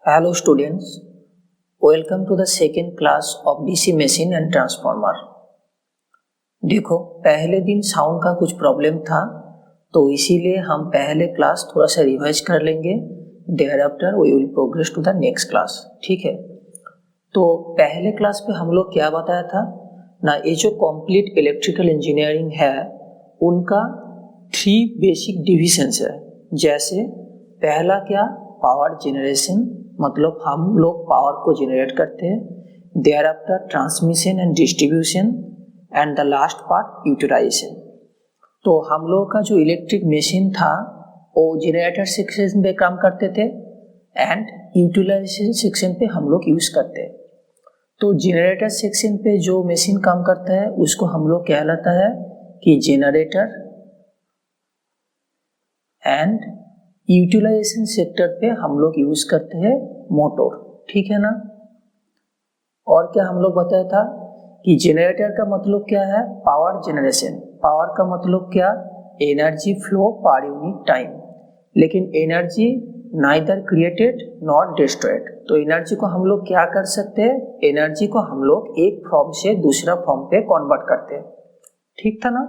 Hello students, welcome to the second class of DC machine and transformer। देखो पहले दिन sound का कुछ प्रॉब्लम था तो इसीलिए हम पहले क्लास थोड़ा सा रिवाइज कर लेंगे, thereafter we will progress to the next class. ठीक है, तो पहले क्लास पे हम लोग क्या बताया था ना, ये जो कंप्लीट इलेक्ट्रिकल इंजीनियरिंग है उनका 3 बेसिक डिविजन्स है। जैसे पहला क्या, पावर जनरेशन, मतलब हम लोग पावर को जनरेट करते हैं। Thereafter transmission and distribution and the last part utilization. तो हम लोग का जो इलेक्ट्रिक मशीन था वो जनरेटर सेक्शन पे काम करते थे एंड यूटिलाइजेशन सेक्शन पे हम लोग यूज करते हैं। तो जनरेटर सेक्शन पे जो मशीन काम करता है उसको हम लोग कहलाता है कि जनरेटर, एंड यूटिलाइजेशन सेक्टर पे हम लोग यूज करते हैं मोटर। ठीक है ना। और क्या हम लोग बताया था कि जनरेटर का मतलब क्या है, पावर जनरेशन। पावर का मतलब क्या, energy flow per unit time. लेकिन energy neither created not destroyed. तो एनर्जी को हम लोग क्या कर सकते हैं, एनर्जी को हम लोग एक फॉर्म से दूसरा फॉर्म पे कन्वर्ट करते हैं। ठीक था ना।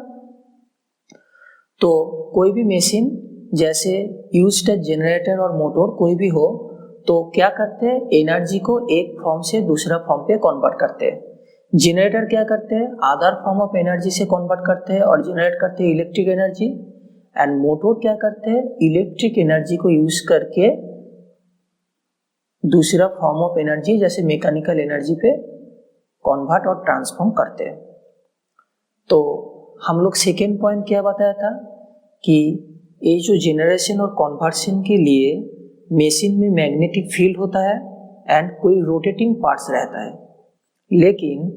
तो कोई भी मशीन जैसे यूज्ड जनरेटर और मोटर कोई भी हो तो क्या करते हैं, एनर्जी को एक फॉर्म से दूसरा फॉर्म पे कन्वर्ट करते हैं। जनरेटर क्या करते हैं, अदर फॉर्म ऑफ एनर्जी से कन्वर्ट करते हैं और जनरेट करते हैं इलेक्ट्रिक एनर्जी। एंड मोटर क्या करते हैं, इलेक्ट्रिक एनर्जी को यूज करके दूसरा फॉर्म ऑफ एनर्जी जैसे मैकेनिकल एनर्जी पे कन्वर्ट और ट्रांसफॉर्म करते हैं। तो हम लोग सेकेंड पॉइंट क्या बताया था कि ये जो जनरेशन और कन्वर्शन के लिए मशीन में मैग्नेटिक फील्ड होता है एंड कोई रोटेटिंग पार्ट्स रहता है। लेकिन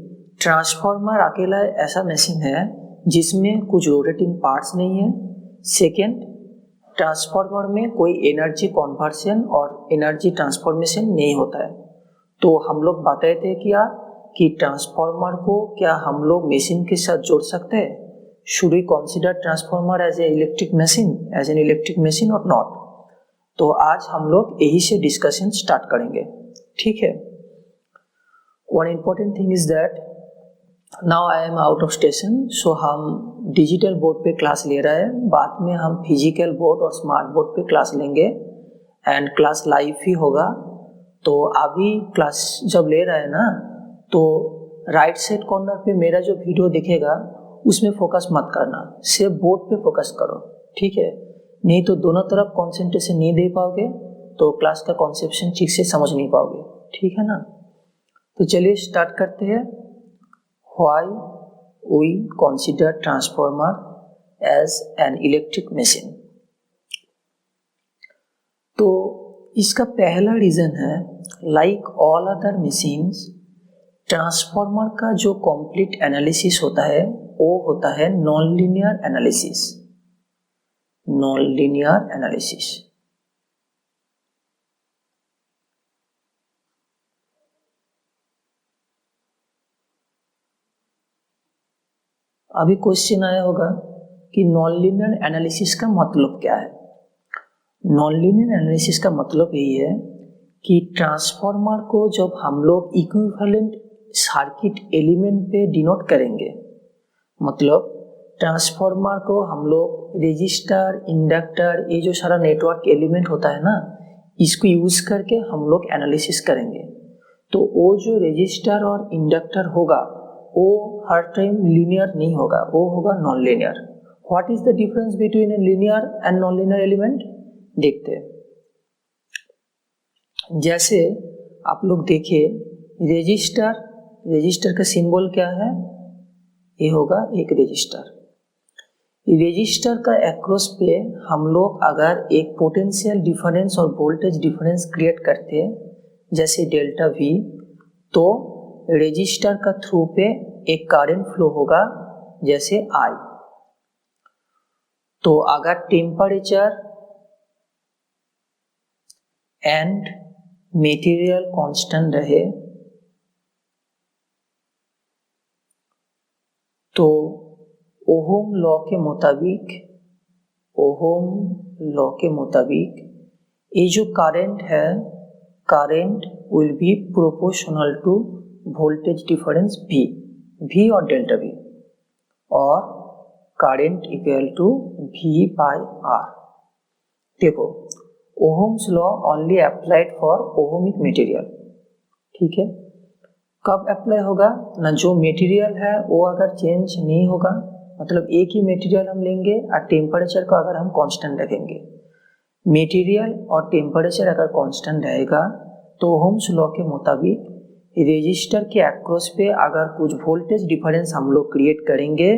ट्रांसफार्मर अकेला ऐसा मशीन है जिसमें कुछ रोटेटिंग पार्ट्स नहीं है। सेकेंड, ट्रांसफार्मर में कोई एनर्जी कन्वर्शन और एनर्जी ट्रांसफॉर्मेशन नहीं होता है। तो हम लोग बताए थे क्या कि ट्रांसफार्मर को क्या हम लोग मशीन के साथ जोड़ सकते हैं। Should we consider transformer as an electric machine or not? तो आज हम लोग यही से डिस्कशन स्टार्ट करेंगे। ठीक है। One important thing is that now I am out of station, so हम डिजिटल बोर्ड पे क्लास ले रहे हैं, बाद में हम फिजिकल बोर्ड और स्मार्ट बोर्ड पे क्लास लेंगे एंड क्लास लाइव ही होगा। तो अभी क्लास जब ले रहे हैं ना तो राइट साइड कॉर्नर पे मेरा जो वीडियो दिखेगा उसमें फोकस मत करना, सिर्फ बोर्ड पे फोकस करो। ठीक है, नहीं तो दोनों तरफ कंसंट्रेशन नहीं दे पाओगे तो क्लास का कॉन्सेप्शन ठीक से समझ नहीं पाओगे। ठीक है ना। तो चलिए स्टार्ट करते हैं। Why we consider transformer as an electric machine. तो इसका पहला रीजन है, like all other machines, transformer का जो कंप्लीट एनालिसिस होता है वो होता है non linear analysis. Non linear analysis अभी क्वेश्चन आया होगा कि नॉन लीनियर एनालिसिस का मतलब क्या है। नॉन लीनियर एनालिसिस का मतलब यही है कि ट्रांसफार्मर को जब हम लोग इक्विवेलेंट सर्किट एलिमेंट पे डिनोट करेंगे, मतलब ट्रांसफार्मर को हम लोग रेजिस्टर, इंडक्टर, ये जो सारा नेटवर्क एलिमेंट होता है ना, इसको यूज करके हम लोग एनालिसिस करेंगे। तो वो जो रेजिस्टर और इंडक्टर होगा वो हर टाइम लीनियर नहीं होगा, वो होगा non linear. What is the difference between a linear and non linear element, देखते हैं। जैसे आप लोग देखिए, रेजिस्टर का सिंबल क्या है, ये होगा एक रेजिस्टर। रेजिस्टर का एक्रॉस पे हम लोग अगर एक पोटेंशियल डिफरेंस और वोल्टेज डिफरेंस क्रिएट करते हैं जैसे डेल्टा वी, तो रेजिस्टर का थ्रू पे एक करंट फ्लो होगा जैसे आई। तो अगर टेम्परेचर एंड मटेरियल कांस्टेंट रहे तो ओहम लॉ के मुताबिक ये जो करंट है, current will be proportional to voltage difference V और डेल्टा V, और current equal to V by R। देखो, ohm's law only applied for ohmic material, ठीक है। कब अप्लाई होगा ना, जो मटेरियल है वो अगर चेंज नहीं होगा, मतलब एक ही मटेरियल हम लेंगे और टेम्परेचर को अगर हम कांस्टेंट रखेंगे, मटेरियल और टेम्परेचर अगर कांस्टेंट रहेगा तो ओहम्स लॉ के मुताबिक रेजिस्टर के अक्रॉस पे अगर कुछ वोल्टेज डिफरेंस हम लोग क्रिएट करेंगे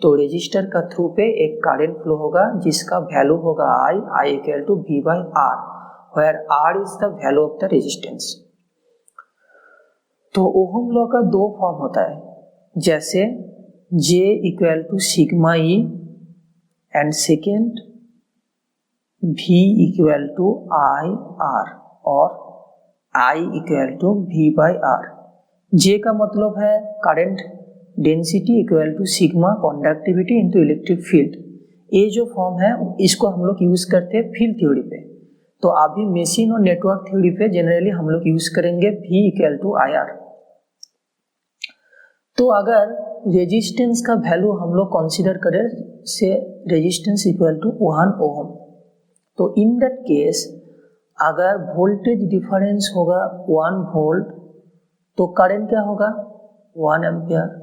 तो रेजिस्टर का थ्रू पे एक करंट फ्लो होगा जिसका वैल्यू होगा I equal to V by R, where R is the value of the resistance. तो ओहम लॉ का दो फॉर्म होता है, जैसे J equal to sigma E and second V equal to IR और I equal to V by R। J का मतलब है current density equal to sigma conductivity into electric field. ये जो फॉर्म है इसको हम लोग यूज करते हैं फील्ड थ्योरी पे, तो अभी मेशिन और नेटवर्क थ्योरी पे जनरली हम लोग यूज करेंगे V इक्वल टू IR। तो अगर रेजिस्टेंस का वैल्यू हम लोग कंसीडर करें से रेजिस्टेंस इक्वल टू 1 ओम, तो इन दैट केस अगर वोल्टेज डिफरेंस होगा 1 वोल्ट तो करंट क्या होगा 1 एम्पियर।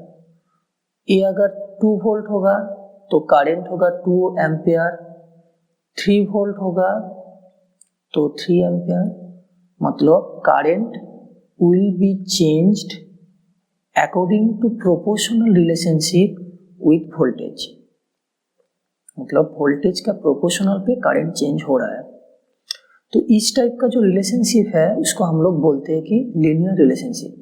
ये अगर 2 वोल्ट होगा तो करंट होगा 2 एम्पियर, 3 वोल्ट होगा तो 3 एम्पियर, मतलब current will be changed according to proportional relationship with voltage, मतलब वोल्टेज का प्रोपोर्शनल पे करंट चेंज हो रहा है। तो इस टाइप का जो रिलेशनशिप है उसको हम लोग बोलते हैं कि लीनियर रिलेशनशिप।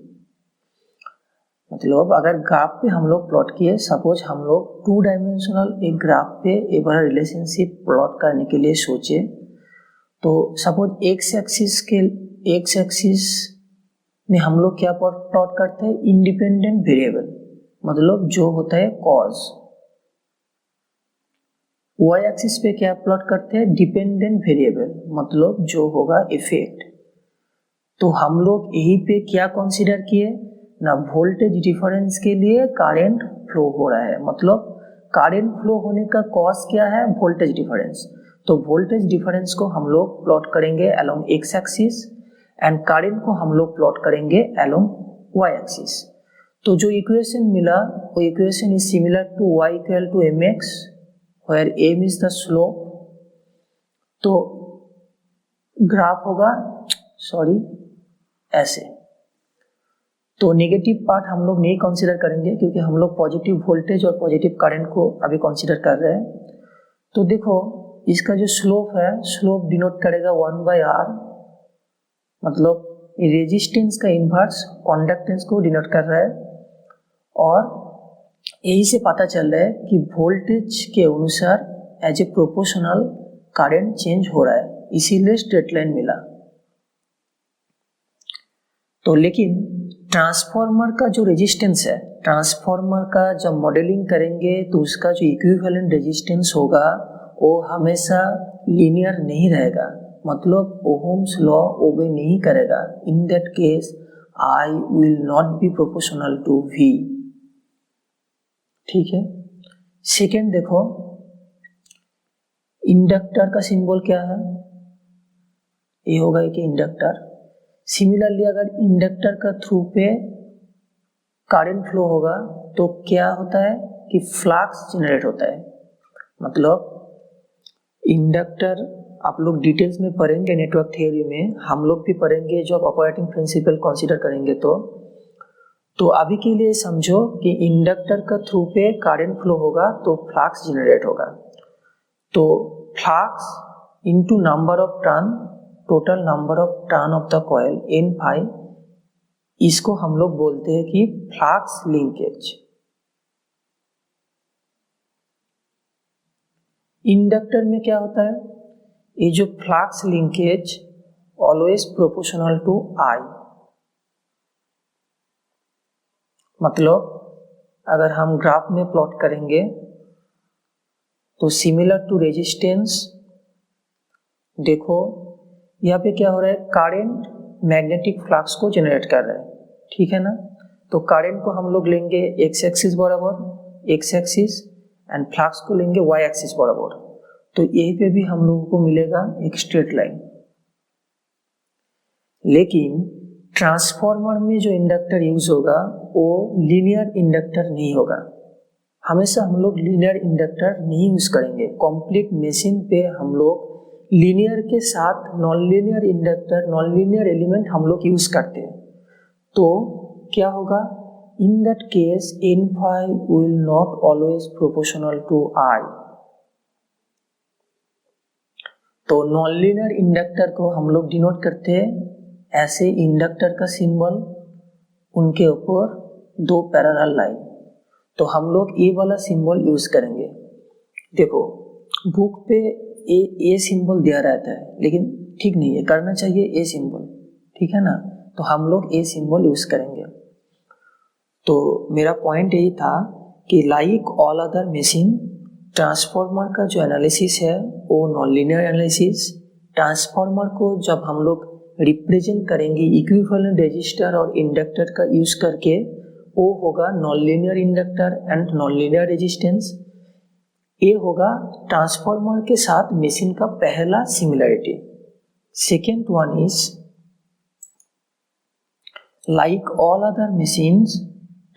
मतलब अगर ग्राफ पे हम लोग प्लॉट किए, सपोज हम लोग 2 डायमेंशनल एक ग्राफ पे एक बड़ा रिलेशनशिप प्लॉट करने के लिए सोचे, तो सपोज एक्स एक्सिस में हम लोग क्या प्लॉट करते हैं, इंडिपेंडेंट वेरिएबल, मतलब जो होता है कॉज। वाई एक्सिस पे क्या प्लॉट करते हैं, डिपेंडेंट वेरिएबल, मतलब जो होगा इफेक्ट। तो हम लोग यही पे क्या कंसीडर किए ना, वोल्टेज डिफरेंस के लिए करंट फ्लो हो रहा है, मतलब करंट फ्लो होने का कॉज क्या है, वोल्टेज डिफरेंस। तो वोल्टेज डिफरेंस को हम लोग प्लॉट करेंगे along x axis and current को हम लोग प्लॉट करेंगे अलोंग वाई एक्सिस। तो जो इक्वेशन मिला वो equation is similar to y equal to mx where m is the slope. तो ग्राफ होगा ऐसे। तो नेगेटिव पार्ट हम लोग नहीं कंसीडर करेंगे क्योंकि हम लोग पॉजिटिव वोल्टेज और पॉजिटिव करंट को अभी कंसीडर कर रहे हैं। तो देखो इसका जो स्लोप है, स्लोप डिनोट करेगा 1 बाई R, मतलब रेजिस्टेंस का इन्वर्स कंडक्टेंस को डिनोट कर रहा है, और यही से पता चल रहा है कि वोल्टेज के अनुसार as a proportional current change हो रहा है, इसीलिए स्ट्रेट लाइन मिला। तो लेकिन ट्रांसफार्मर का जो रेजिस्टेंस है, ट्रांसफार्मर का जब मॉडलिंग करेंगे तो उसका जो इक्विवेलेंट रेजिस्टेंस होगा वो हमेशा लीनियर नहीं रहेगा, मतलब ओहम्स लॉ ओबे नहीं करेगा। In that case I will not be proportional to V, ठीक है। सेकेंड देखो, इंडक्टर का सिंबल क्या है, ये होगा कि इंडक्टर। सिमिलरली अगर इंडक्टर का थ्रू पे करंट फ्लो होगा तो क्या होता है कि फ्लक्स जनरेट होता है, मतलब इंडक्टर आप लोग डिटेल्स में पढ़ेंगे नेटवर्क थ्योरी में, हम लोग भी पढ़ेंगे जब ऑपरेटिंग प्रिंसिपल कंसीडर करेंगे। तो अभी के लिए समझो कि इंडक्टर का थ्रू पे करंट फ्लो होगा तो फ्लक्स जनरेट होगा। तो flux into number of turn, total number of turn of the coil N phi, इसको हम लोग बोलते हैं कि फ्लक्स लिंकेज। इंडक्टर में क्या होता है, ये जो flux linkage always proportional to I, मतलब अगर हम ग्राफ में प्लॉट करेंगे तो सिमिलर टू रेजिस्टेंस, देखो यहाँ पे क्या हो रहा है, करंट मैग्नेटिक फ्लक्स को जनरेट कर रहे हैं, ठीक है ना। तो करंट को हम लोग लेंगे एक्स एक्सिस बराबर एक्स एक्सिस एंड फ्लक्स को लेंगे वाई एक्सिस बराबर। तो यहीं पे भी हम लोगों को मिलेगा एक स्ट्रेट लाइन। लेकिन ट्रांसफार्मर में जो इंडक्टर यूज होगा वो लीनियर इंडक्टर नहीं होगा। हमेशा हम लोग लीनियर इंडक्टर नहीं यूज करेंगे। कंप्लीट मशीन पे हम लोग लीनियर के साथ non linear inductor, non linear element हम लोग यूज करते हैं। तो क्या होगा, इन that case n phi will not always proportional to I। तो नॉन लीनियर इंडक्टर को हम लोग डिनोट करते हैं ऐसे, इंडक्टर का सिंबल, उनके ऊपर दो पैरेलल लाइन। तो हम लोग ये वाला सिंबल यूज करेंगे। देखो बुक पे ए सिंबल दिया रहता है, लेकिन ठीक नहीं है, करना चाहिए ए सिंबल, ठीक है ना। तो हम लोग ए सिंबल यूज करेंगे। तो मेरा पॉइंट यही था कि like all other machine, transformer का जो एनालिसिस है वो नॉन लीनियर एनालिसिस। ट्रांसफार्मर को जब हम लोग रिप्रेजेंट करेंगे इक्विवेलेंट रेजिस्टर और इंडक्टर का यूज करके, वो होगा non linear inductor and non linear resistance. ये होगा ट्रांसफार्मर के साथ मशीन का पहला similarity. Second one is like all other machines,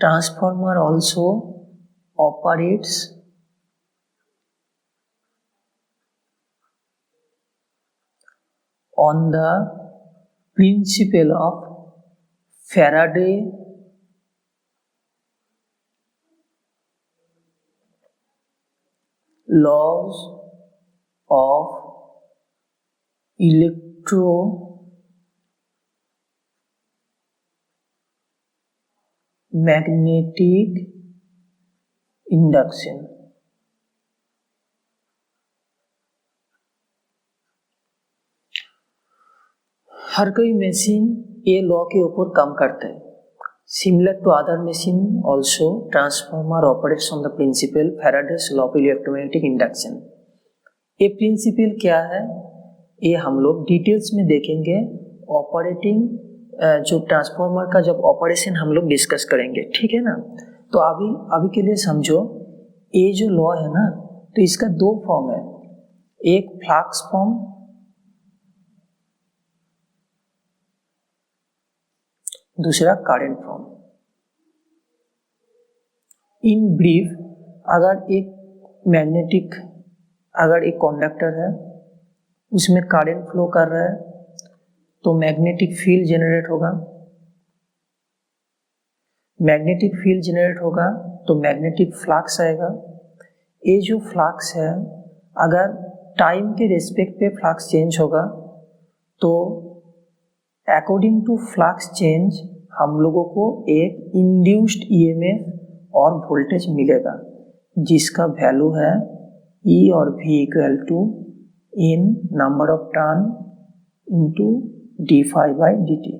transformer also operates on the principle of Faraday laws of electromagnetic induction। हर कोई मशीन ये लॉ के ऊपर काम करता है। Similar to other machine also transformer operates on the principle Faraday's law of electromagnetic induction. ये principal क्या है ये हम लोग डिटेल्स में देखेंगे। ऑपरेटिंग जो ट्रांसफार्मर का जब ऑपरेशन हम लोग डिस्कस करेंगे, ठीक है ना। तो अभी के लिए समझो, ये जो लॉ है ना, तो इसका दो फॉर्म है, एक फ्लक्स फॉर्म, दूसरा करंट फॉर्म। इन ब्रीफ, अगर एक कंडक्टर है उसमें करंट फ्लो कर रहा है तो मैग्नेटिक फील्ड जनरेट होगा। मैग्नेटिक फील्ड जनरेट होगा तो मैग्नेटिक फ्लक्स आएगा। ये जो फ्लक्स है, अगर टाइम के रेस्पेक्ट पे फ्लक्स चेंज होगा तो अकॉर्डिंग टू फ्लक्स चेंज हम लोगों को एक इंड्यूस्ड ईएमएफ और वोल्टेज मिलेगा, जिसका वैल्यू है E और V equal to N number of turn into d∅dt।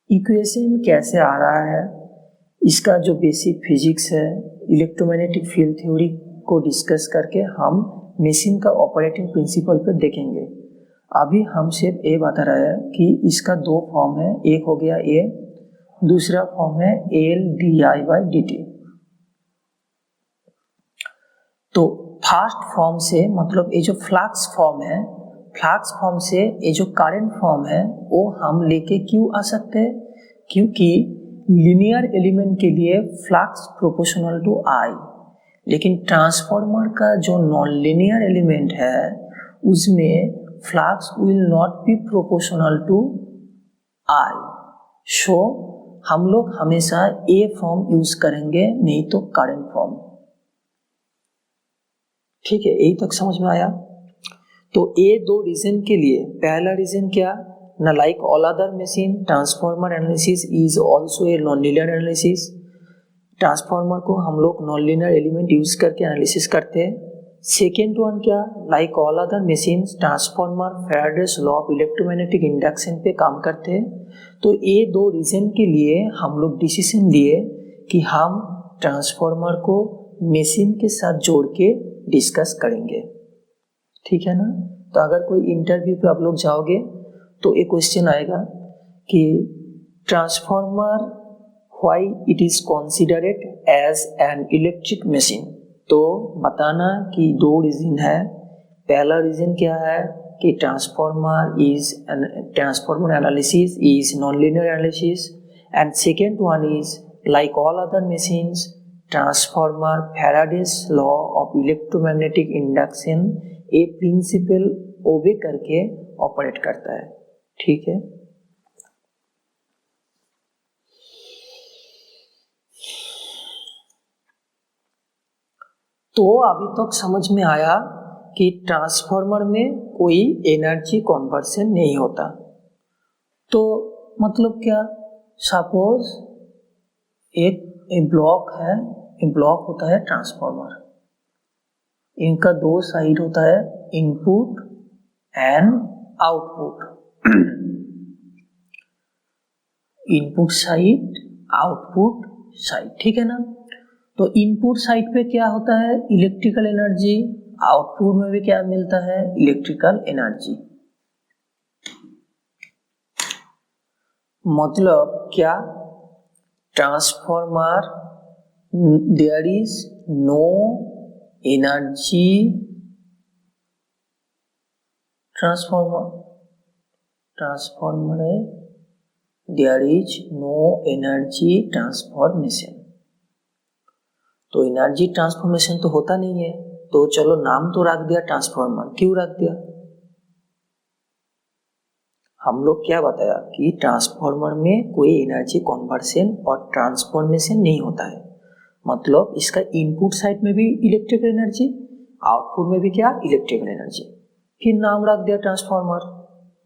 Equation कैसे आ रहा है, इसका जो बेसिक फिजिक्स है, इलेक्ट्रोमैग्नेटिक फील्ड थ्योरी को डिस्कस करके हम मशीन का ऑपरेटिंग प्रिंसिपल पे देखेंगे। अभी हम सिर्फ ये बता रहे हैं कि इसका दो फॉर्म है, एक हो गया ए, दूसरा फॉर्म है LdI/dt। तो फर्स्ट फॉर्म से मतलब ये जो फ्लक्स फॉर्म है, फ्लक्स फॉर्म से ये जो करंट फॉर्म है वो हम लेके क्यों आ सकते हैं, क्योंकि लीनियर एलिमेंट के लिए फ्लक्स प्रोपोर्शनल टू I, लेकिन ट्रांसफार्मर का जो नॉन लीनियर एलिमेंट है उसमें flux will not be proportional to I। So हम लोग हमेशा ए फॉर्म यूज करेंगे, नहीं तो करंट फॉर्म। ठीक है, यही तक समझ में आया। तो ये दो रीजन के लिए, पहला रीजन क्या ना, like all other machine transformer analysis is also a non linear analysis. Transformer को हम लोग नॉन लीनियर एलिमेंट यूज करके एनालिसिस करते हैं। सेकेंड वन क्या, like all other machine transformer Faraday's law of electromagnetic induction पे काम करते हैं। तो ये दो रीजन के लिए हम लोग डिसीजन लिए कि हम ट्रांसफार्मर को मशीन के साथ जोड़ के डिस्कस करेंगे, ठीक है ना। तो अगर कोई इंटरव्यू पे आप लोग जाओगे तो एक क्वेश्चन आएगा कि transformer why it is considered as an electric machine. तो बताना कि दो रीजन है। पहला रीजन क्या है कि transformer analysis is non linear analysis, and second one is like all other machines transformer Faraday's law of electromagnetic induction a principle obey करके ऑपरेट करता है। ठीक है, तो अभी तक समझ में आया कि ट्रांसफॉर्मर में कोई एनर्जी कन्वर्शन नहीं होता। तो मतलब क्या, सपोज एक ब्लॉक है, एक ब्लॉक होता है ट्रांसफॉर्मर, इनका दो साइड होता है, input and output. Input side, output side, ठीक है ना। तो इनपुट साइड पे क्या होता है, इलेक्ट्रिकल एनर्जी, आउटपुट में भी क्या मिलता है, इलेक्ट्रिकल एनर्जी। मतलब क्या, transformer there is no energy, transformer है there is no energy transformation. तो एनर्जी ट्रांसफॉर्मेशन तो होता नहीं है, तो चलो नाम तो रख दिया ट्रांसफॉर्मर। क्यों रख दिया, हम लोग क्या बताया कि ट्रांसफॉर्मर में कोई एनर्जी कन्वर्शन और ट्रांसफॉर्मेशन नहीं होता है। मतलब इसका इनपुट साइड में भी इलेक्ट्रिकल एनर्जी, आउटपुट में भी क्या, इलेक्ट्रिकल एनर्जी। फिर नाम रख दिया ट्रांसफॉर्मर।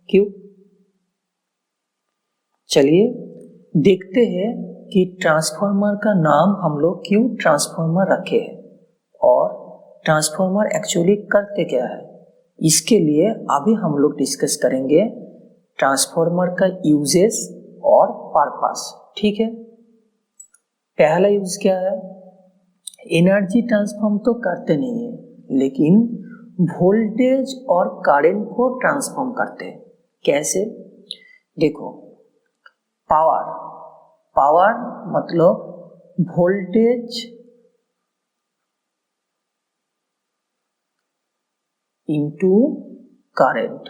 क्यों, चलिए देखते हैं कि ट्रांसफॉर्मर का नाम हम लोग क्यों ट्रांसफॉर्मर रखे हैं और ट्रांसफॉर्मर एक्चुअली करते क्या है। इसके लिए अभी हम लोग डिस्कस करेंगे ट्रांसफॉर्मर का यूजेस और पर्पस। ठीक है, पहला यूज क्या है, एनर्जी ट्रांसफॉर्म तो करते नहीं है, लेकिन वोल्टेज और करंट को ट्रांसफॉर्म करते हैं। कैसे, देखो, पावर मतलब वोल्टेज इंटू करंट।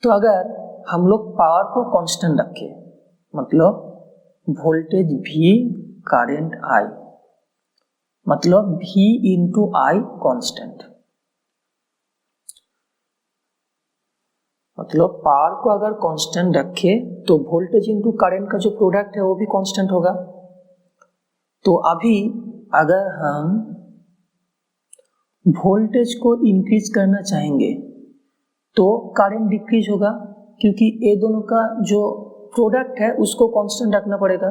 तो अगर हम लोग पावर को कांस्टेंट रखें, मतलब वोल्टेज V करंट I, मतलब V इंटू I कांस्टेंट। मतलब पावर को अगर कांस्टेंट रखे तो वोल्टेज इंटू करंट का जो प्रोडक्ट है वो भी कांस्टेंट होगा। तो अभी अगर हम वोल्टेज को इंक्रीज करना चाहेंगे तो करंट डिक्रीज होगा, क्योंकि ये दोनों का जो प्रोडक्ट है उसको कांस्टेंट रखना पड़ेगा।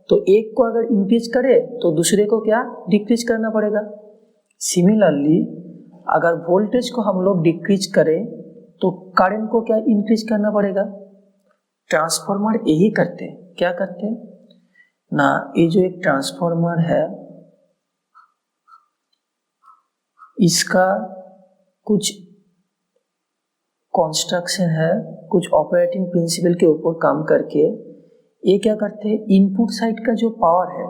तो एक को अगर इंक्रीज करे तो दूसरे को क्या, डिक्रीज करना पड़ेगा। सिमिलरली अगर वोल्टेज को हम लोग डिक्रीज करें तो करंट को क्या, इंक्रीज करना पड़ेगा। ट्रांसफॉर्मर यही करते हैं, क्या करते हैं ना, ये जो एक ट्रांसफॉर्मर है इसका कुछ कंस्ट्रक्शन है, कुछ ऑपरेटिंग प्रिंसिपल के ऊपर काम करके ये क्या करते हैं, इनपुट साइड का जो पावर है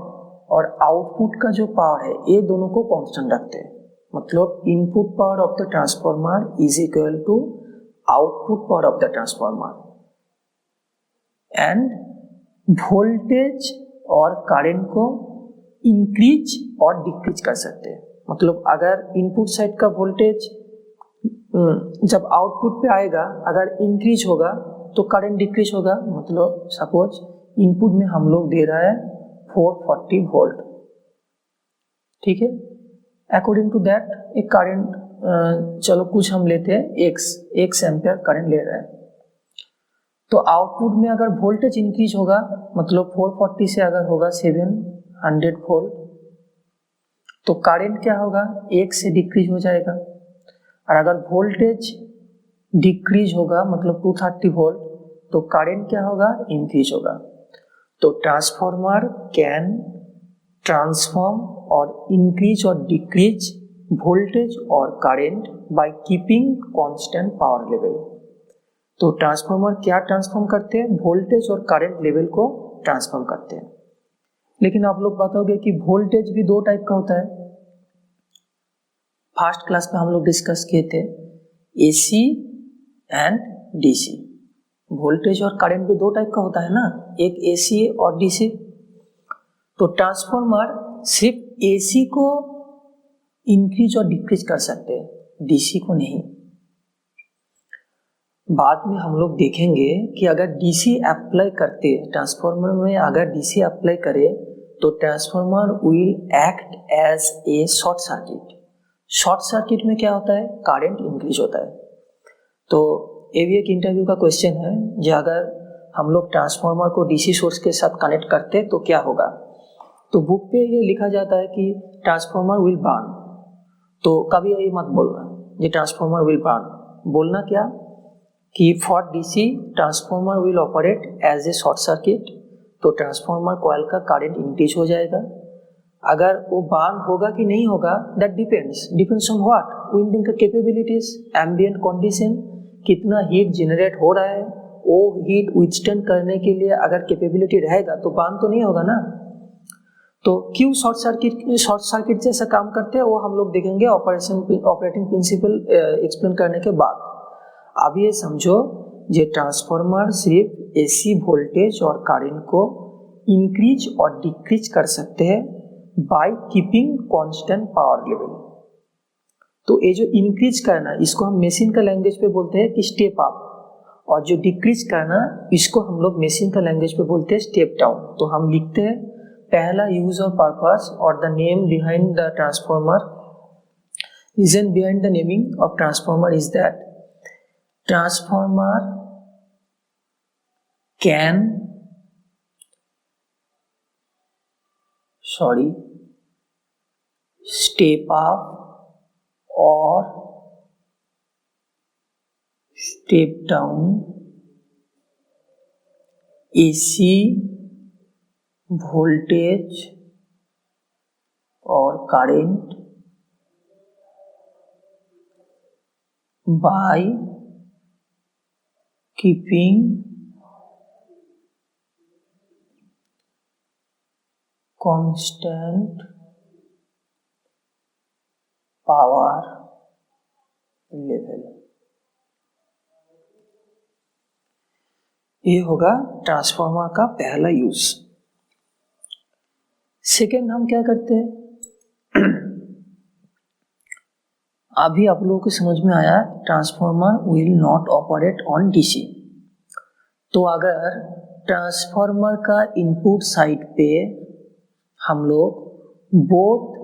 और आउटपुट का जो पावर है ये दोनों को कांस्टेंट रखते हैं। मतलब input power of the transformer is equal to output power of the transformer, and voltage और करंट को इंक्रीज और डिक्रीज कर सकते हैं। मतलब अगर इनपुट साइड का वोल्टेज जब आउटपुट पे आएगा अगर इंक्रीज होगा तो करंट डिक्रीज होगा। मतलब सपोज इनपुट में हम लोग दे रहा है 440 वोल्ट, ठीक है, अकॉर्डिंग टू दैट एक करंट चलो कुछ हम लेते हैं x एम्पियर करंट ले रहा है। तो आउटपुट में अगर वोल्टेज इंक्रीज होगा, मतलब 440 से अगर होगा 700 वोल्ट, तो करंट क्या होगा, 1 से डिक्रीज हो जाएगा। और अगर वोल्टेज डिक्रीज होगा मतलब 230 वोल्ट, तो करंट क्या होगा, इंक्रीज होगा। तो ट्रांसफॉर्मर कैन ट्रांसफॉर्म और इंक्रीज और डिक्रीज वोल्टेज और current by keeping constant power level. तो ट्रांसफार्मर क्या ट्रांसफॉर्म करते हैं? वोल्टेज और करंट लेवल को ट्रांसफॉर्म करते हैं। लेकिन आप लोग बताओगे कि वोल्टेज भी दो टाइप का होता है। फर्स्ट क्लास में हम लोग डिस्कस किए थे एसी एंड डीसी। वोल्टेज और करंट भी दो टाइप का होता है ना, एक एसी और डीसी। तो ट्रांसफार्मर सिर्फ एसी को इंक्रीज और डिक्रीज कर सकते हैं, डीसी को नहीं। बाद में हम लोग देखेंगे कि अगर डीसी अप्लाई करते हैं ट्रांसफार्मर में, अगर डीसी अप्लाई करे तो transformer will act as a short circuit. Short circuit में क्या होता है? करंट इंक्रीज होता है। तो ये भी एक इंटरव्यू का क्वेश्चन है, जो अगर हम लोग ट्रांसफार्मर को डीसी सोर्स के साथ कनेक्ट करते तो क्या होगा। तो बुक पे ये लिखा जाता है कि ट्रांसफार्मर विल बर्न। तो कभी ये मत बोलना ये ट्रांसफार्मर विल बर्न। बोलना क्या कि for DC transformer will operate as a short circuit. तो ट्रांसफार्मर कॉइल का करंट इंक्रीज हो जाएगा। अगर वो बर्न होगा कि नहीं होगा, that depends on what? Winding का कैपेबिलिटीज, एम्बिएंट कंडीशन, कितना हीट जनरेट हो रहा है, वो हीट विथस्टैंड करने के लिए अगर कैपेबिलिटी रहेगा तो बर्न तो नहीं होगा ना। तो क्यों शॉर्ट सर्किट जैसा काम करते हैं वो हम लोग देखेंगे ऑपरेटिंग प्रिंसिपल एक्सप्लेन करने के बाद। अब ये समझो, ये ट्रांसफार्मर सिर्फ एसी वोल्टेज और करंट को इंक्रीज और डिक्रीज कर सकते हैं by keeping constant power level. तो ये जो इंक्रीज करना, इसको हम मशीन का लैंग्वेज पे बोलते हैं कि स्टेप अप, और जो डिक्रीज करना, इसको हम लोग मशीन का लैंग्वेज पे बोलते हैं स्टेप डाउन। तो हम लिखते हैं पहला यूज और पर्पस और the name behind the transformer, reason behind the naming of transformer is that transformer can step up or step down AC voltage or current by keeping constant power level। ये होगा transformer का पहला use. Second हम क्या करते हैं? अभी आप लोगों को समझ में आया transformer will not operate on DC. तो अगर ट्रांसफार्मर का इनपुट साइड पे हम लोग both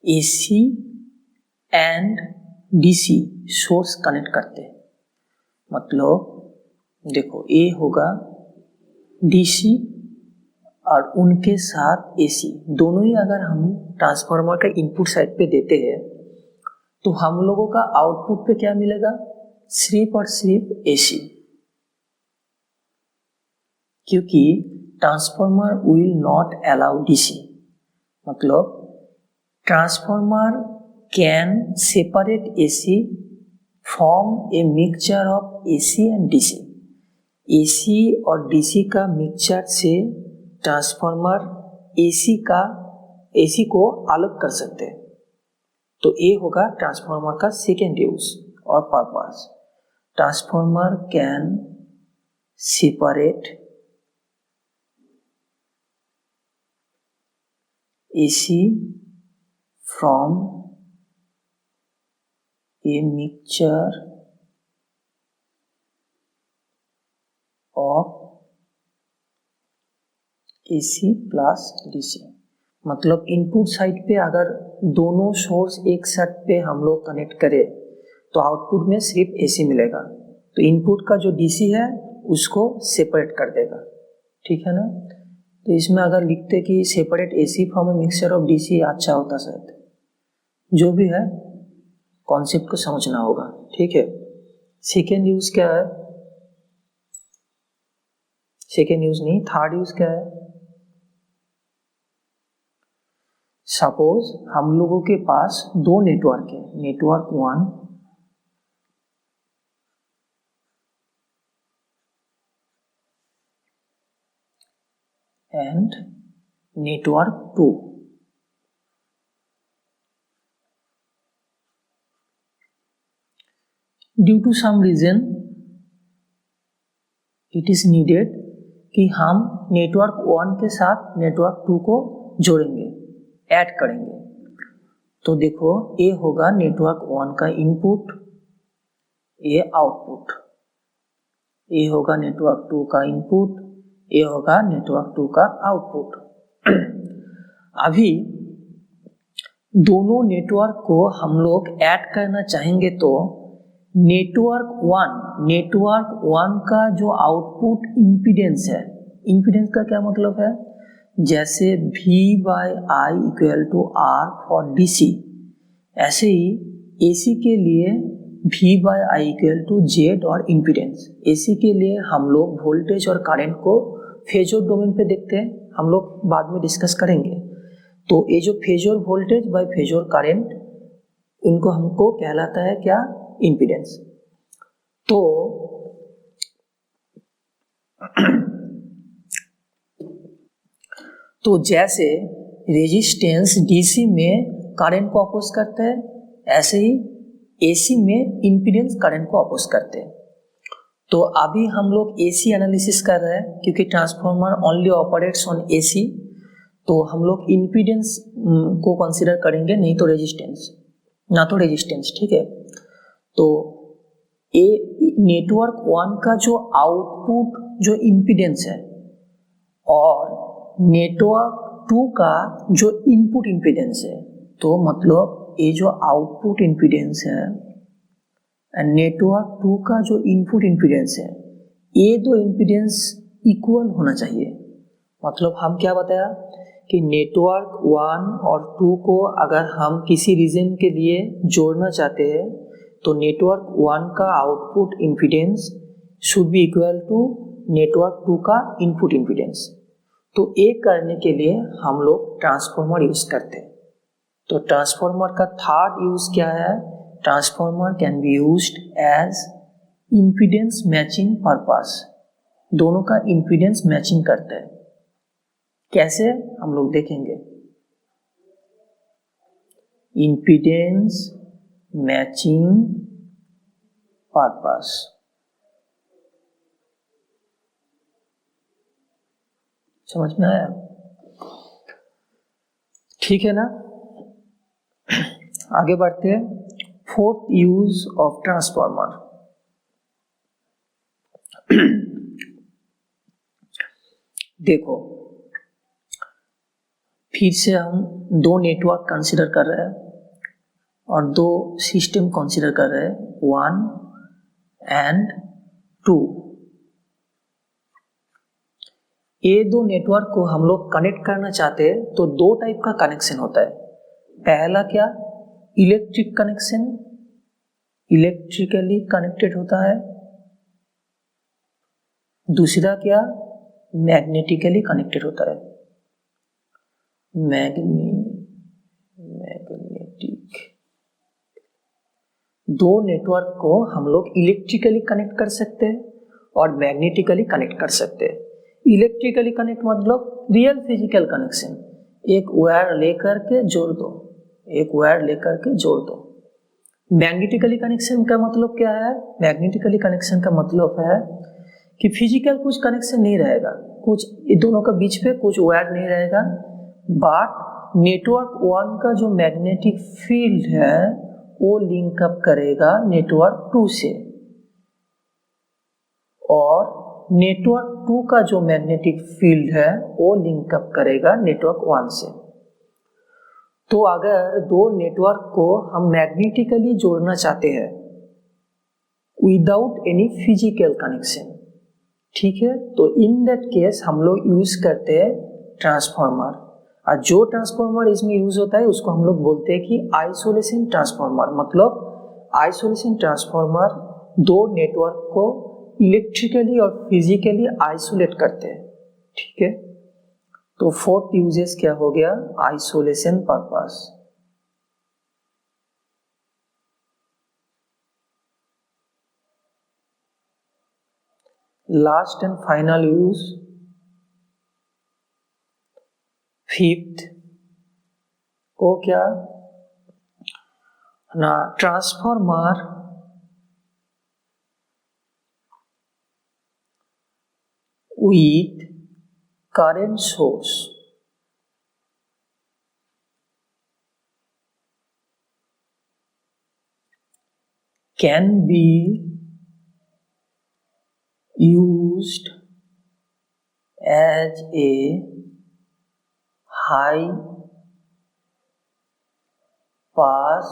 AC and DC source connect करते हैं, मतलब देखो ये होगा डीसी और उनके साथ एसी, दोनों ही अगर हम ट्रांसफार्मर का इनपुट साइड पे देते हैं तो हम लोगों का आउटपुट पे क्या मिलेगा? सिर्फ और सिर्फ एसी, क्योंकि transformer will not allow DC. मतलब transformer can separate AC from a mixture of AC and DC. AC और डीसी का मिक्सचर से ट्रांसफार्मर एसी को अलग कर सकते हैं। तो ये होगा ट्रांसफार्मर का सेकेंड यूज और purpose. Transformer can separate AC from a mixture of AC plus DC. मतलब इनपुट साइड पे अगर दोनों सोर्स एक साथ पे हम लोग कनेक्ट करें तो आउटपुट में सिर्फ एसी मिलेगा, तो इनपुट का जो डीसी है उसको सेपरेट कर देगा। ठीक है ना? तो इसमें अगर लिखते कि separate AC from a mixture of DC, अच्छा होता शायद। जो भी है कॉन्सेप्ट को समझना होगा। ठीक है, सेकेंड यूज क्या है? सेकेंड यूज नहीं, थर्ड यूज क्या है? सपोज हम लोगों के पास दो नेटवर्क है, network 1 and network 2। Due to some reason it is needed कि हम नेटवर्क 1 के साथ नेटवर्क 2 को जोड़ेंगे, ऐड करेंगे। तो देखो ये होगा नेटवर्क 1 का इनपुट, ये आउटपुट, ये होगा नेटवर्क 2 का इनपुट, ये होगा नेटवर्क 2 का आउटपुट। अभी दोनों नेटवर्क को हम लोग ऐड करना चाहेंगे तो नेटवर्क 1 का जो आउटपुट इम्पीडेंस है, इम्पीडेंस का क्या मतलब है, जैसे V/I = R फॉर DC, ऐसे ही AC के लिए V/I = Z और इम्पीडेंस। AC के लिए हम लोग वोल्टेज और करंट को फेजर डोमेन पे देखते हैं, हम लोग बाद में डिस्कस करेंगे। तो ये जो phasor voltage bye phasor current, इनको हमको कहलाता है क्या, इम्पीडेंस। तो जैसे रेजिस्टेंस DC में करंट को अपोज करते हैं, ऐसे ही AC में इम्पीडेंस करंट को अपोज करते हैं। तो अभी हम लोग AC एनालिसिस कर रहे हैं क्योंकि transformer only operates on AC, तो हम लोग इम्पीडेंस को कंसीडर करेंगे, नहीं तो रेजिस्टेंस, ठीक है। तो ये नेटवर्क 1 का जो आउटपुट जो इम्पीडेंस है और नेटवर्क 2 का जो इनपुट इम्पीडेंस है, तो मतलब ये जो आउटपुट इम्पीडेंस है एंड नेटवर्क 2 का जो इनपुट इम्पीडेंस है, ये दो इम्पीडेंस इक्वल होना चाहिए। मतलब हम क्या बताया कि नेटवर्क 1 और 2 को अगर हम किसी रीजन के लिए जोड़ना चाहते हैं तो नेटवर्क 1 का output impedance should be equal to network 2 का इनपुट इम्पीडेंस। तो ये करने के लिए हम लोग ट्रांसफार्मर यूज करते हैं। तो ट्रांसफार्मर का थर्ड यूज क्या है, transformer can be used as impedance matching purpose. दोनों का इम्पीडेंस मैचिंग करते हैं, कैसे हम लोग देखेंगे। इम्पीडेंस मैचिंग पर्पस, समझ में आया, ठीक है ना। आगे बढ़ते हैं, फोर्थ यूज ऑफ ट्रांसफार्मर। देखो फिर से हम दो नेटवर्क कंसीडर कर रहे हैं और दो सिस्टम कंसीडर कर रहे हैं, 1 एंड 2। ये दो नेटवर्क को हम लोग कनेक्ट करना चाहते हैं तो दो टाइप का कनेक्शन होता है। पहला क्या, इलेक्ट्रिक कनेक्शन, इलेक्ट्रिकली कनेक्टेड होता है। दूसरा क्या, मैग्नेटिकली कनेक्टेड होता है, मैग्नेटिक। दो नेटवर्क को हम लोग इलेक्ट्रिकली कनेक्ट कर सकते हैं और मैग्नेटिकली कनेक्ट कर सकते हैं। इलेक्ट्रिकली कनेक्ट मतलब रियल फिजिकल कनेक्शन, एक वायर लेकर के जोड़ दो, एक वायर लेकर के जोड़ दो। मैग्नेटिकली कनेक्शन का मतलब क्या है, मैग्नेटिकली कनेक्शन का मतलब है कि फिजिकल कुछ कनेक्शन नहीं रहेगा, कुछ दोनों का बीच पे कुछ वायर नहीं रहेगा, बट नेटवर्क 1 का जो मैग्नेटिक फील्ड है वो लिंक अप करेगा नेटवर्क 2 से, और नेटवर्क 2 का जो मैग्नेटिक फील्ड है वो लिंक अप करेगा नेटवर्क 1 से। तो अगर दो नेटवर्क को हम मैग्नेटिकली जोड़ना चाहते हैं विदाउट एनी फिजिकल कनेक्शन, ठीक है, तो इन दैट केस हम लोग यूज करते हैं ट्रांसफार्मर। और जो ट्रांसफार्मर इसमें यूज होता है उसको हम लोग बोलते हैं कि आइसोलेशन ट्रांसफार्मर। मतलब आइसोलेशन ट्रांसफार्मर दो नेटवर्क को इलेक्ट्रिकली और फिजिकली आइसोलेट करते हैं, ठीक है। तो फोर्थ यूजेस क्या हो गया, isolation purpose. Last and final use, fifth को क्या ना, transformer with current source can be used as a high pass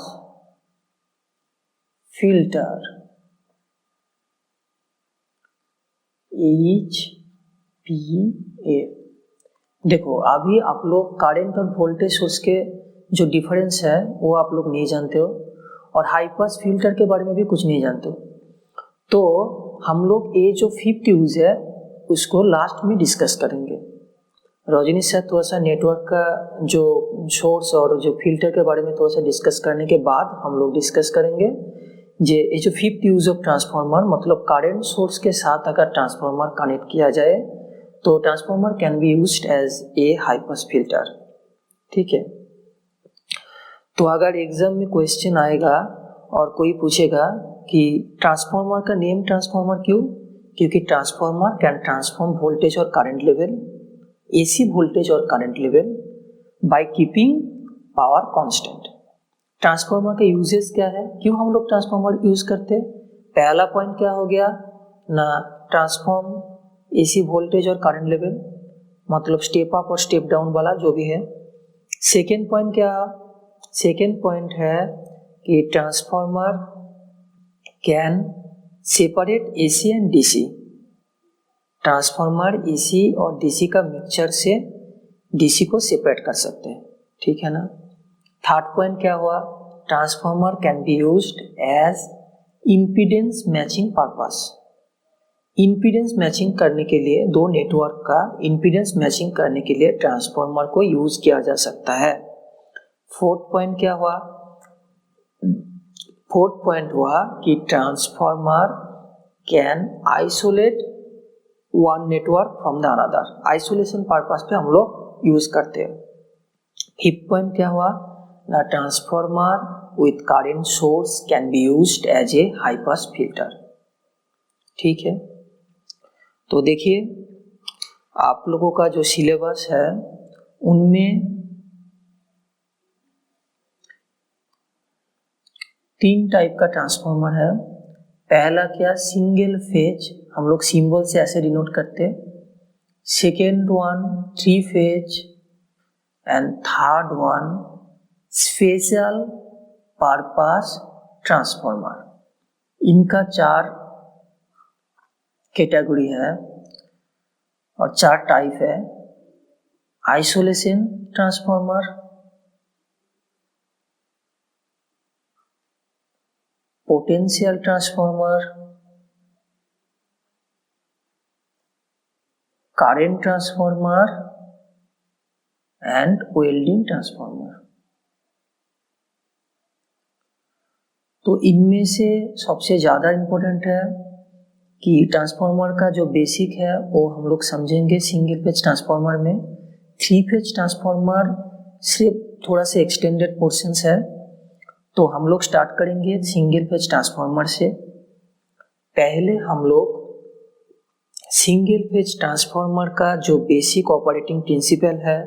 filter HPA। देखो अभी आप लोग करंट और वोल्टेज सोर्स के जो डिफरेंस है वो आप लोग नहीं जानते हो, और हाई पास फिल्टर के बारे में भी कुछ नहीं जानते हो। तो हम लोग ये जो फिफ्थ यूज है उसको लास्ट में डिस्कस करेंगे। रजनी सर थोड़ा सा नेटवर्क का जो सोर्स और जो फिल्टर के बारे में थोड़ा सा डिस्कस करने के बाद हम लोग डिस्कस करेंगे ये जो फिफ्थ यूज ऑफ ट्रांसफार्मर, मतलब करंट सोर्स के साथ अगर ट्रांसफार्मर कनेक्ट किया जाए तो transformer can be used as a high pass filter. ठीक है, तो अगर एग्जाम में क्वेश्चन आएगा और कोई पूछेगा कि ट्रांसफार्मर का नेम ट्रांसफार्मर क्यों, क्योंकि ट्रांसफार्मर कैन ट्रांसफॉर्म वोल्टेज और करंट लेवल, एसी वोल्टेज और current level by keeping power constant. Transformer के यूजेस क्या है, क्यों हम लोग ट्रांसफार्मर यूज करते हैं? पहला पॉइंट क्या हो गया ना, ट्रांसफॉर्म एसी वोल्टेज और करंट लेवल, मतलब स्टेप अप और स्टेप डाउन वाला जो भी है। सेकेंड पॉइंट क्या, सेकेंड पॉइंट है कि transformer can separate AC and DC. Transformer AC और डीसी का मिक्सचर से डीसी को सेपरेट कर सकते हैं। ठीक है ना। थर्ड पॉइंट क्या हुआ, transformer can be used as impedance matching purpose. Impedance matching करने के लिए, दो नेटवर्क का इम्पीडेंस मैचिंग करने के लिए ट्रांसफार्मर को यूज किया जा सकता है। फोर्थ पॉइंट क्या हुआ, फोर्थ पॉइंट हुआ कि transformer can isolate one network from the another. Isolation purpose पे हम लोग यूज करते हैं। फिफ्थ पॉइंट क्या हुआ ना, transformer with current source can be used as a high pass filter. ठीक है, तो देखिए आप लोगों का जो सिलेबस है उनमें 3 टाइप का ट्रांसफार्मर है। पहला क्या, सिंगल फेज, हम लोग सिंबल से ऐसे डिनोट करते। Second one 3 phase and third one special purpose transformer. इनका 4 कैटेगरी है और 4 टाइप है। Isolation transformer, potential transformer, current transformer and welding transformer. तो इनमें से सबसे ज़्यादा इम्पोर्टेंट है कि ट्रांसफार्मर का जो बेसिक है वो हम लोग समझेंगे सिंगल फेज ट्रांसफार्मर में। 3 फेज ट्रांसफार्मर सिर्फ थोड़ा सा एक्सटेंडेड पोर्शंस है, तो हम लोग स्टार्ट करेंगे सिंगल फेज ट्रांसफार्मर से। पहले हम लोग सिंगल फेज ट्रांसफार्मर का जो बेसिक ऑपरेटिंग प्रिंसिपल है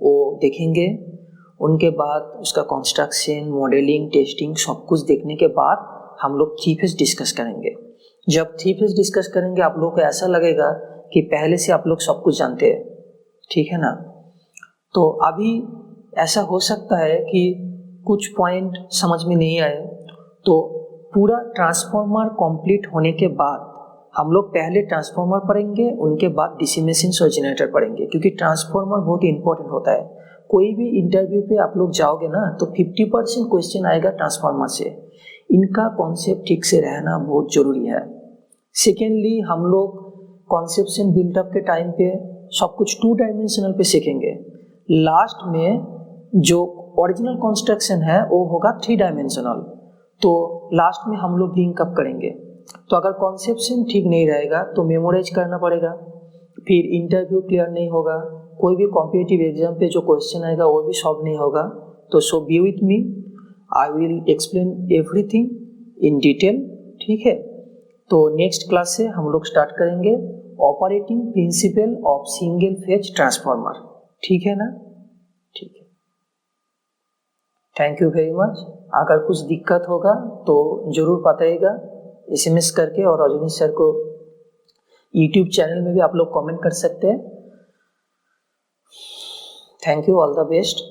वो देखेंगे। उनके बाद उसका कंस्ट्रक्शन, मॉडलिंग, टेस्टिंग सब कुछ देखने के बाद हम लोग 3 फेज डिस्कस करेंगे। जब 3 फेज डिस्कस करेंगे आप लोगों को ऐसा लगेगा कि पहले से आप लोग सब कुछ जानते हैं। ठीक है ना। तो अभी ऐसा हो सकता है कि कुछ पॉइंट समझ में नहीं आए, तो पूरा ट्रांसफार्मर कंप्लीट होने के बाद हम लोग पहले ट्रांसफार्मर पढ़ेंगे, उनके बाद डीसी मशीन्स और जनरेटर पढ़ेंगे, क्योंकि ट्रांसफार्मर बहुत ही इंपॉर्टेंट होता है। कोई भी इंटरव्यू पे आप लोग जाओगे ना तो 50% क्वेश्चन आएगा ट्रांसफार्मर से। इनका कॉन्सेप्ट ठीक से रहना बहुत जरूरी है। सेकेंडली हम लोग कॉन्सेप्शन बिल्डअप के टाइम पे सब कुछ 2 डायमेंशनल पे सीखेंगे, लास्ट में जो ओरिजिनल कंस्ट्रक्शन है वो होगा 3 डायमेंशनल। तो लास्ट में हम लोग लिंक अप करेंगे। तो अगर कॉन्सेप्शन ठीक नहीं रहेगा तो मेमोराइज करना पड़ेगा, फिर इंटरव्यू क्लियर नहीं होगा, कोई भी कॉम्पिटिटिव एग्जाम पे जो क्वेश्चन आएगा वो भी सॉल्व नहीं होगा। तो so be with me, I will explain everything in detail, ठीक है। तो नेक्स्ट क्लास से हम लोग स्टार्ट करेंगे operating principle of single phase transformer, ठीक है ना? ठीक है, थैंक यू वेरी मच। अगर कुछ दिक्कत होगा तो ज़रूर बताइएगा SMS करके, और रजनीश सर को YouTube चैनल में भी आप लोग कमेंट कर सकते हैं। Thank you, all the best.